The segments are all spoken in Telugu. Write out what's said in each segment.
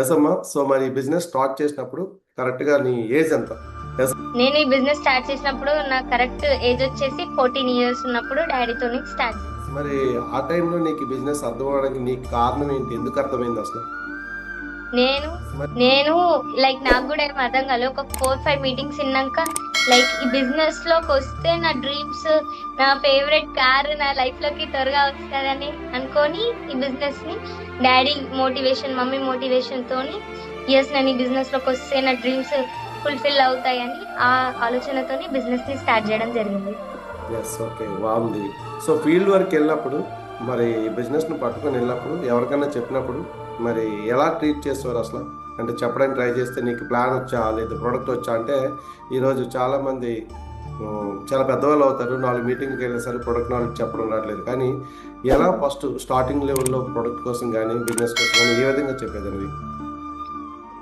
ఎస్ అమ్మా. సో మరి బిజినెస్ స్టార్ట్ చేసినప్పుడు కరెక్ట్ గా నీ ఏజ్ ఎంత? ఎస్. నేను ఈ బిజినెస్ స్టార్ట్ చేసినప్పుడు నాకు కరెక్ట్ ఏజ్ వచ్చేసి 14 ఇయర్స్ ఉన్నప్పుడు డాడీతో స్టార్ట్. మరి ఆ టైంలో నీకు బిజినెస్ అర్థం అవడానికి నీకు కారణం ఏంటి? ఎందుకు అర్థమైంది అసలు? నేను మరి నేను లైక్ నాకు కూడా ఏం అర్థం కాలేదు. ఒక 4-5 మీటింగ్స్ విన్నాక లైక్ ఈ బిజినెస్ లోకి వస్తే నా డ్రీమ్స్, నా ఫేవరెట్ కార్ నా లైఫ్ లోకి త్వరగా వస్తుందని అనుకొని ఈ బిజినెస్ ని డాడీ మోటివేషన్, మమ్మీ మోటివేషన్ తోని ఎస్ నేను ఈ బిజినెస్ లోకి వస్తే నా డ్రీమ్స్ ఫుల్ఫిల్ అవుతాయని ఆ ఆలోచనతోని బిజినెస్ ని స్టార్ట్ చేయడం జరిగింది. ఎస్, ఓకే, బాగుంది. సో ఫీల్డ్ వర్క్ వెళ్ళినప్పుడు మరి బిజినెస్ను పట్టుకొని వెళ్ళినప్పుడు ఎవరికైనా చెప్పినప్పుడు మరి ఎలా ట్రీట్ చేసేవారు అసలు? అంటే చెప్పడానికి ట్రై చేస్తే నీకు ప్లాన్ వచ్చా లేదా ప్రోడక్ట్ వచ్చా అంటే ఈరోజు చాలామంది చాలా పెద్దవాళ్ళు అవుతారు, 4 మీటింగ్కి వెళ్ళినా సరే ప్రొడక్ట్ నాలెడ్జ్ చెప్పడం రావట్లేదు. కానీ ఎలా ఫస్ట్ స్టార్టింగ్ లెవెల్లో ప్రొడక్ట్ కోసం కానీ బిజినెస్ కోసం కానీ ఏ విధంగా చెప్పేదానివి?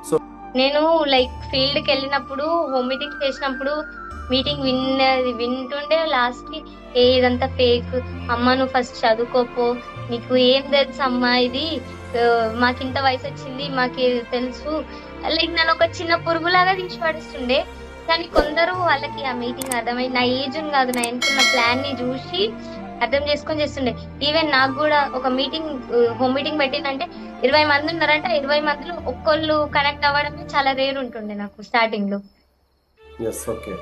సో నేను లైక్ ఫీల్డ్ కి వెళ్ళినప్పుడు హోమ్ మీటింగ్ చేసినప్పుడు మీటింగ్ వింటుండే లాస్ట్ కి ఇదంతా ఫేక్, అమ్మ నువ్వు ఫస్ట్ చదువుకోపో, నీకు ఏం తెలుసు అమ్మా ఇది, ఆ, మాకింత వయసు వచ్చింది మాకు తెలుసు, లైక్ నన్ను ఒక చిన్న పురుగులాగా తీసి పడిస్తుండే. కానీ కొందరు వాళ్ళకి ఆ మీటింగ్ అర్థమై నా ఏజ్ కాదు నా ఎన్నుకున్న ప్లాన్ ని చూసి అర్థం చేసుకొని చేస్తుండే. ఈవెన్ నాకు కూడా ఒక మీటింగ్, హోమ్ మీటింగ్ పెట్టిందంటే 20 మంది ఉన్నారంటే 20 మందిలో ఒక్కళ్ళు కనెక్ట్ అవ్వడమే చాలా రేర్ ఉంటుండే నాకు స్టార్టింగ్ లో. Yes, okay.